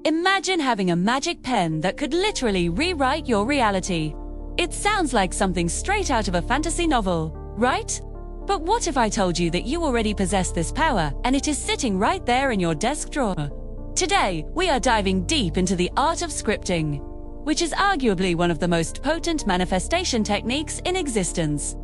Imagine having a magic pen that could literally rewrite your reality. It sounds like something straight out of a fantasy novel, right? But what if I told you that you already possess this power and it is sitting right there in your desk drawer? Today, we are diving deep into the art of scripting, which is arguably one of the most potent manifestation techniques in existence.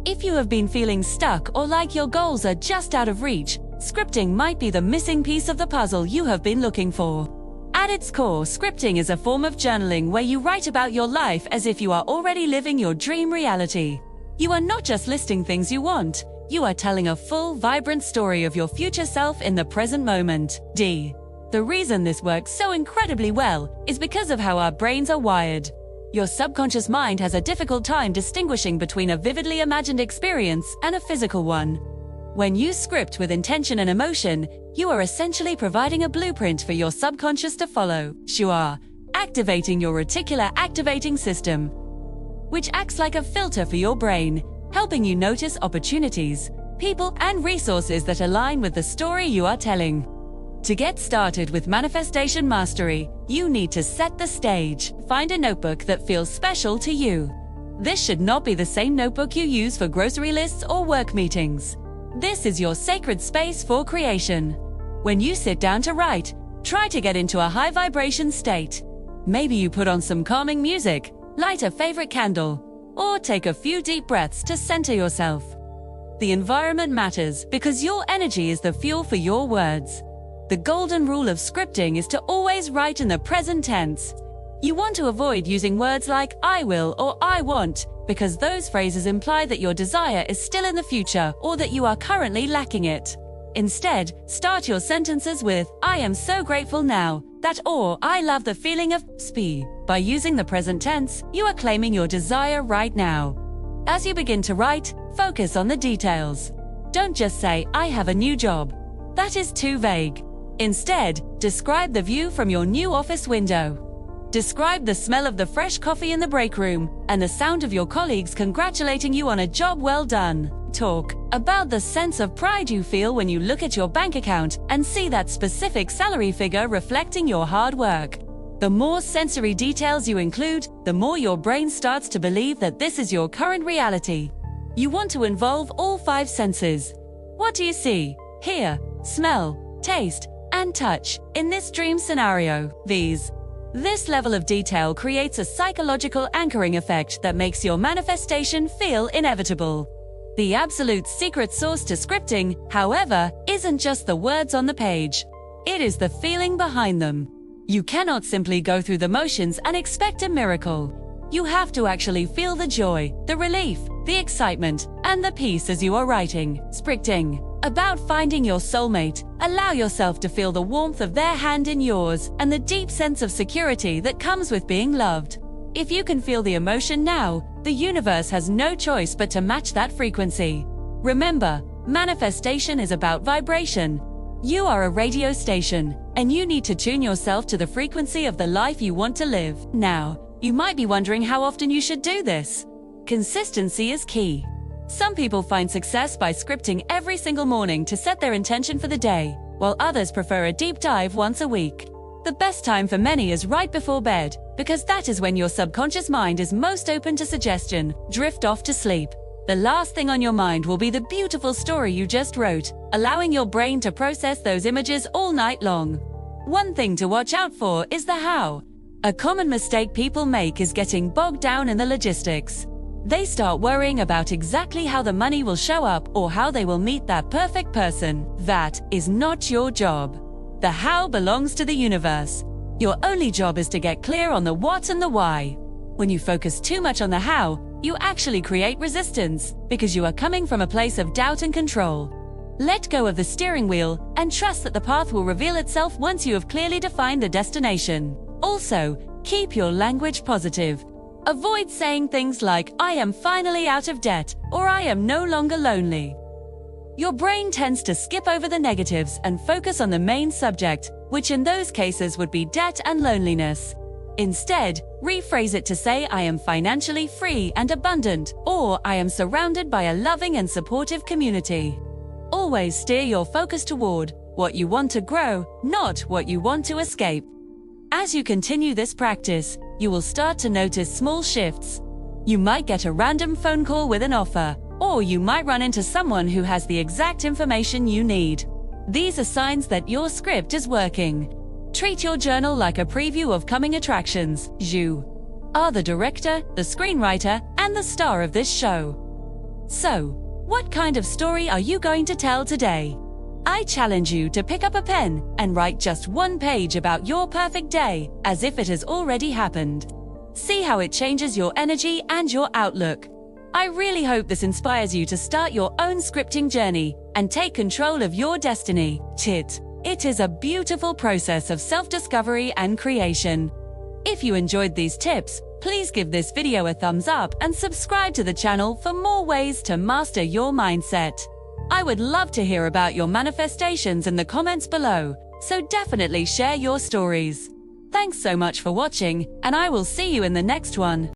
If you have been feeling stuck or like your goals are just out of reach, scripting might be the missing piece of the puzzle you have been looking for. At its core, scripting is a form of journaling where you write about your life as if you are already living your dream reality. You are not just listing things you want, you are telling a full, vibrant story of your future self in the present moment. The reason this works so incredibly well is because of how our brains are wired. Your subconscious mind has a difficult time distinguishing between a vividly imagined experience and a physical one. When you script with intention and emotion, you are essentially providing a blueprint for your subconscious to follow. You are activating your reticular activating system, which acts like a filter for your brain, helping you notice opportunities, people, and resources that align with the story you are telling. To get started with manifestation mastery, you need to set the stage. Find a notebook that feels special to you. This should not be the same notebook you use for grocery lists or work meetings. This is your sacred space for creation. When you sit down to write, try to get into a high vibration state. Maybe you put on some calming music, light a favorite candle, or take a few deep breaths to center yourself. The environment matters because your energy is the fuel for your words. The golden rule of scripting is to always write in the present tense. You want to avoid using words like I will or I want, because those phrases imply that your desire is still in the future or that you are currently lacking it. Instead, start your sentences with I am so grateful now, that, or I love the feeling of spe. By using the present tense, you are claiming your desire right now. As you begin to write, focus on the details. Don't just say I have a new job. That is too vague. Instead, describe the view from your new office window. Describe the smell of the fresh coffee in the break room and the sound of your colleagues congratulating you on a job well done. Talk about the sense of pride you feel when you look at your bank account and see that specific salary figure reflecting your hard work. The more sensory details you include, the more your brain starts to believe that this is your current reality. You want to involve all 5 senses. What do you see, hear, smell, taste, and touch in this dream scenario? This level of detail creates a psychological anchoring effect that makes your manifestation feel inevitable. The absolute secret sauce to scripting, however, isn't just the words on the page. It is the feeling behind them. You cannot simply go through the motions and expect a miracle. You have to actually feel the joy, the relief, the excitement, and the peace as you are writing. Scripting about finding your soulmate. Allow yourself to feel the warmth of their hand in yours and the deep sense of security that comes with being loved. If you can feel the emotion now, the universe has no choice but to match that frequency. Remember, manifestation is about vibration. You are a radio station, and you need to tune yourself to the frequency of the life you want to live. Now, you might be wondering how often you should do this. Consistency is key. Some people find success by scripting every single morning to set their intention for the day, while others prefer a deep dive once a week. The best time for many is right before bed, because that is when your subconscious mind is most open to suggestion. Drift off to sleep. The last thing on your mind will be the beautiful story you just wrote, allowing your brain to process those images all night long. One thing to watch out for is the how. A common mistake people make is getting bogged down in the logistics. They start worrying about exactly how the money will show up or how they will meet that perfect person. That is not your job. The how belongs to the universe. Your only job is to get clear on the what and the why. When you focus too much on the how, you actually create resistance because you are coming from a place of doubt and control. Let go of the steering wheel and trust that the path will reveal itself once you have clearly defined the destination. Also, keep your language positive. Avoid saying things like, I am finally out of debt, or I am no longer lonely. Your brain tends to skip over the negatives and focus on the main subject, which in those cases would be debt and loneliness. Instead, rephrase it to say, I am financially free and abundant, or I am surrounded by a loving and supportive community. Always steer your focus toward what you want to grow, not what you want to escape. As you continue this practice, you will start to notice small shifts. You might get a random phone call with an offer, or you might run into someone who has the exact information you need. These are signs that your script is working. Treat your journal like a preview of coming attractions. You are the director, the screenwriter, and the star of this show. So, what kind of story are you going to tell today? I challenge you to pick up a pen and write just one page about your perfect day, as if it has already happened. See how it changes your energy and your outlook. I really hope this inspires you to start your own scripting journey and take control of your destiny. It is a beautiful process of self-discovery and creation. If you enjoyed these tips, please give this video a thumbs up and subscribe to the channel for more ways to master your mindset. I would love to hear about your manifestations in the comments below, so definitely share your stories. Thanks so much for watching, and I will see you in the next one.